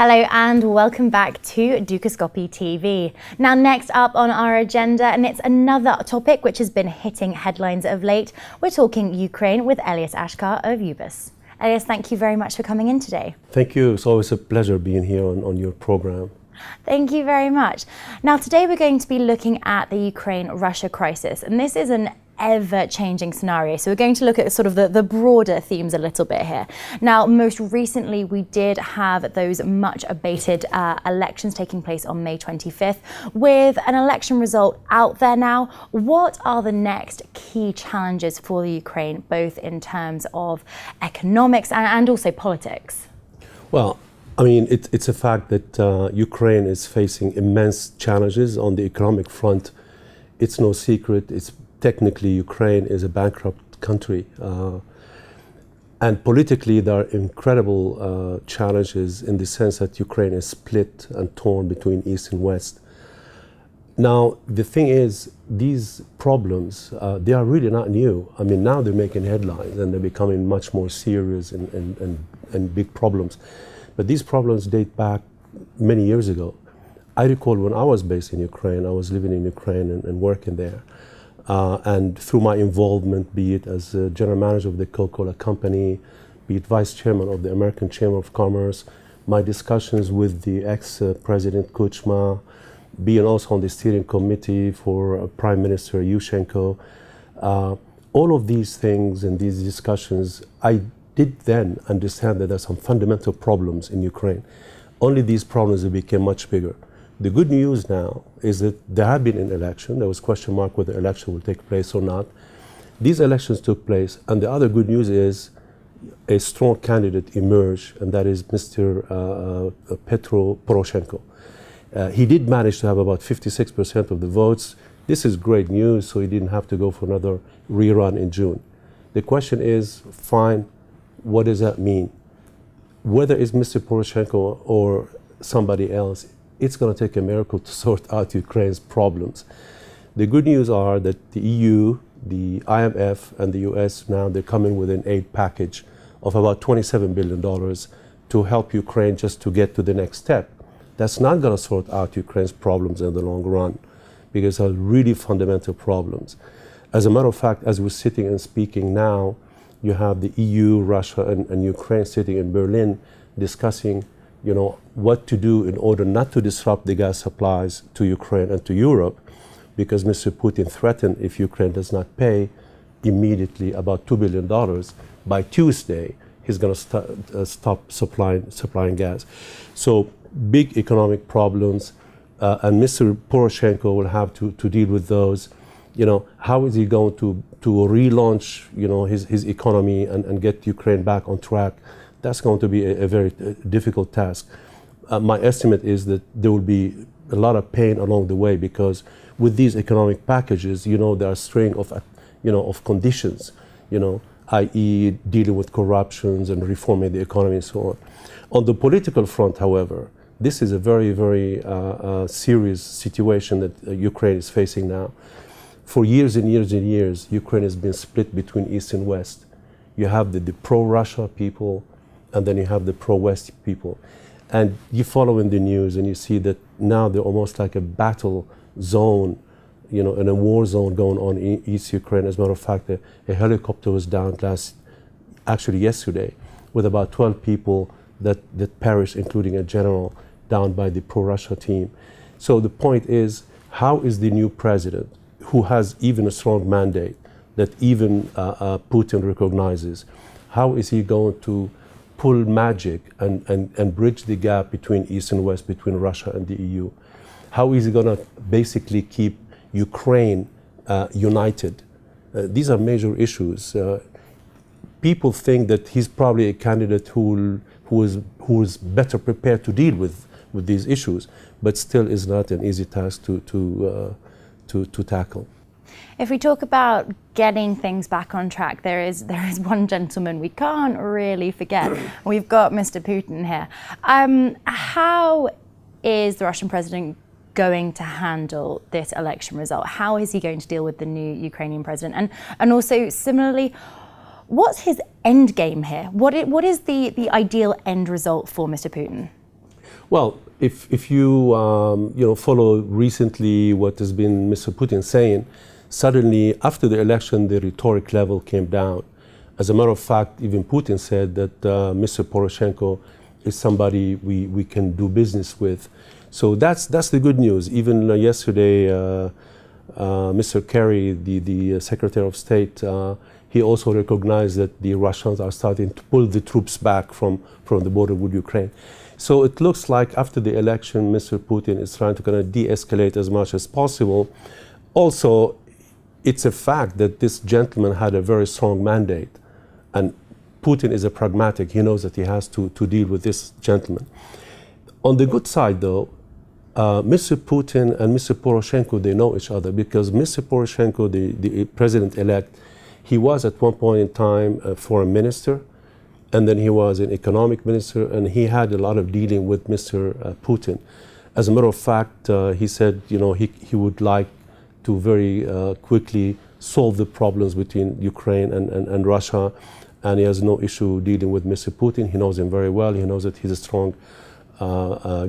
Hello and welcome back to Dukascopy TV. Now next up on our agenda, and it's another topic which has been hitting headlines of late, we're talking Ukraine with Elias Ashkar of UBIS. Elias, thank you very much for coming in today. Thank you. It's always a pleasure being here on your program. Thank you very much. Now today we're going to be looking at the Ukraine-Russia crisis, and this is an ever-changing scenario. So we're going to look at sort of the broader themes a little bit here. Now, most recently, we did have those much abated elections taking place on May 25th. With an election result out there now, what are the next key challenges for the Ukraine, both in terms of economics and also politics? Well, I mean, it's a fact that Ukraine is facing immense challenges on the economic front. It's no secret. Technically, Ukraine is a bankrupt country. And politically, there are incredible challenges in the sense that Ukraine is split and torn between East and West. Now, the thing is, these problems, they are really not new. I mean, now they're making headlines and they're becoming much more serious and big problems. But these problems date back many years ago. I recall when I was based in Ukraine, I was living in Ukraine and working there. And through my involvement, be it as a general manager of the Coca-Cola company, be it vice chairman of the American Chamber of Commerce, my discussions with the ex-president Kuchma, being also on the steering committee for Prime Minister Yushchenko, all of these things and these discussions, I did then understand that there are some fundamental problems in Ukraine. Only these problems became much bigger. The good news now is that there have been an election. There was a question mark whether the election will take place or not. These elections took place, and the other good news is a strong candidate emerged, and that is Mr. Petro Poroshenko. He did manage to have about 56% of the votes. This is great news, so he didn't have to go for another rerun in June. The question is, fine, what does that mean? Whether it's Mr. Poroshenko or somebody else, it's going to take a miracle to sort out Ukraine's problems. The good news are that the EU, the IMF, and the US now, they're coming with an aid package of about $27 billion to help Ukraine just to get to the next step. That's not going to sort out Ukraine's problems in the long run, because they're really fundamental problems. As a matter of fact, as we're sitting and speaking now, you have the EU, Russia, and Ukraine sitting in Berlin discussing what to do in order not to disrupt the gas supplies to Ukraine and to Europe, because Mr. Putin threatened if Ukraine does not pay immediately about $2 billion, by Tuesday, he's going to stop supplying gas. So big economic problems, and Mr. Poroshenko will have to deal with those. How is he going to relaunch, his economy and get Ukraine back on track? That's going to be a very difficult task. My estimate is that there will be a lot of pain along the way, because with these economic packages, there are a string of conditions, i.e. dealing with corruptions and reforming the economy and so on. On the political front, however, this is a very, very serious situation that Ukraine is facing now. For years and years and years, Ukraine has been split between East and West. You have the pro-Russia people, and then you have the pro-West people. And you follow in the news and you see that now they're almost like a battle zone, and a war zone going on in East Ukraine. As a matter of fact, a helicopter was down yesterday, with about 12 people that perished, including a general, down by the pro-Russia team. So the point is, how is the new president, who has even a strong mandate that even Putin recognizes, how is he going to pull magic and bridge the gap between East and West, between Russia and the EU? How is he going to basically keep Ukraine united? These are major issues. People think that he's probably a candidate who is better prepared to deal with these issues, but still is not an easy task to tackle. If we talk about getting things back on track, there is one gentleman we can't really forget. We've got Mr. Putin here. How is the Russian president going to handle this election result? How is he going to deal with the new Ukrainian president? And also, similarly, what's his end game here? What is the ideal end result for Mr. Putin? Well, if you follow recently what has been Mr. Putin saying, suddenly after the election the rhetoric level came down. As a matter of fact, even Putin said that Mr. Poroshenko is somebody we can do business with. So that's the good news. Even yesterday, Mr. Kerry, the Secretary of State, he also recognized that the Russians are starting to pull the troops back from the border with Ukraine. So it looks like after the election, Mr. Putin is trying to kind of de-escalate as much as possible. Also, it's a fact that this gentleman had a very strong mandate. And Putin is a pragmatic. He knows that he has to deal with this gentleman. On the good side, though, Mr. Putin and Mr. Poroshenko, they know each other because Mr. Poroshenko, the president-elect, he was at one point in time a foreign minister, and then he was an economic minister, and he had a lot of dealing with Mr. Putin. As a matter of fact, he said, he would like to very quickly solve the problems between Ukraine and Russia, and he has no issue dealing with Mr. Putin. He knows him very well. He knows that he's a strong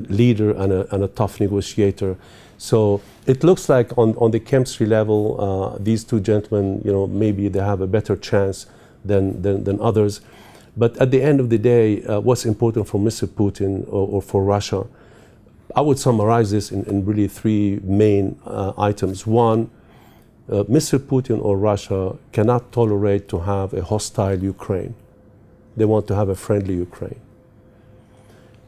leader and a tough negotiator. So it looks like on the chemistry level, these two gentlemen, maybe they have a better chance than others. But at the end of the day, what's important for Mr. Putin or for Russia, I would summarize this in really three main items. One, Mr. Putin or Russia cannot tolerate to have a hostile Ukraine. They want to have a friendly Ukraine.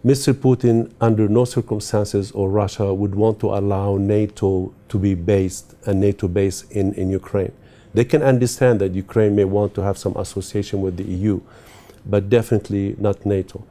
Mr. Putin, under no circumstances, or Russia would want to allow NATO to be based, a NATO base in Ukraine. They can understand that Ukraine may want to have some association with the EU, but definitely not NATO.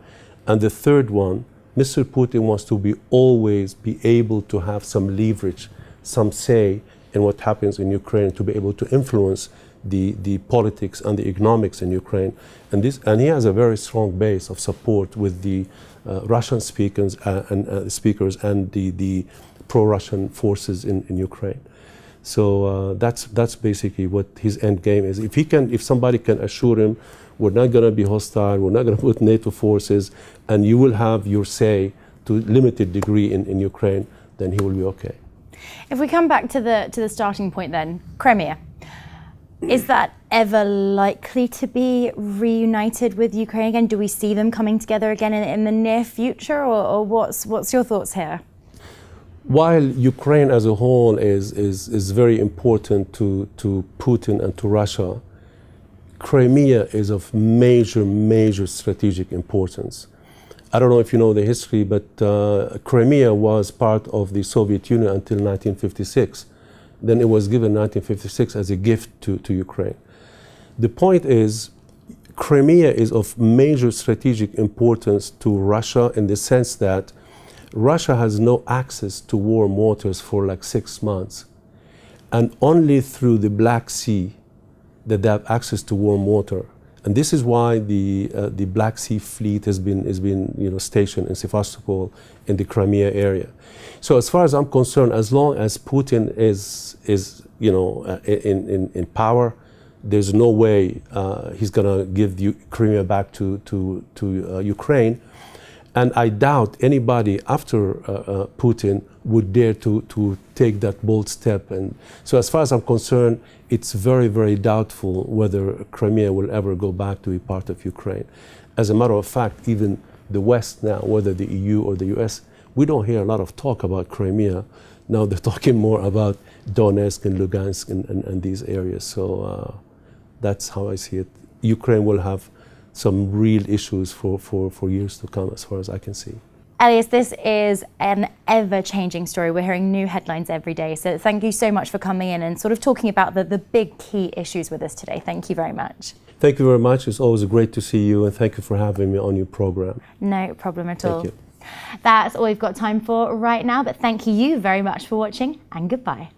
And the third one, Mr. Putin wants to always be able to have some leverage, some say in what happens in Ukraine, to be able to influence the politics and the economics in Ukraine. And he has a very strong base of support with the Russian speakers and the pro-Russian forces in Ukraine. So that's basically what his end game is. If somebody can assure him, we're not going to be hostile, we're not going to put NATO forces, and you will have your say to a limited degree in Ukraine, then he will be okay. If we come back to the starting point then, Crimea, is that ever likely to be reunited with Ukraine again? Do we see them coming together again in the near future, or what's your thoughts here? While Ukraine as a whole is very important to Putin and to Russia, Crimea is of major strategic importance. I don't know if you know the history, but Crimea was part of the Soviet Union until 1956. Then it was given in 1956 as a gift to Ukraine. The point is, Crimea is of major strategic importance to Russia in the sense that Russia has no access to warm waters for like 6 months. And only through the Black Sea that they have access to warm water. And this is why the Black Sea Fleet has been stationed in Sevastopol in the Crimea area. So as far as I'm concerned, as long as Putin is in power, there's no way he's going to give Crimea back to Ukraine. And I doubt anybody after Putin would dare to take that bold step. And so as far as I'm concerned, it's very doubtful whether Crimea will ever go back to be part of Ukraine. As a matter of fact, even the West now, whether the EU or the US, we don't hear a lot of talk about Crimea. Now they're talking more about Donetsk and Lugansk and these areas. So that's how I see it. Ukraine will have some real issues for years to come, as far as I can see. Elias, this is an ever-changing story. We're hearing new headlines every day. So thank you so much for coming in and sort of talking about the big key issues with us today. Thank you very much. Thank you very much. It's always great to see you, and thank you for having me on your program. No problem at all. Thank you. That's all we've got time for right now, but thank you very much for watching, and goodbye.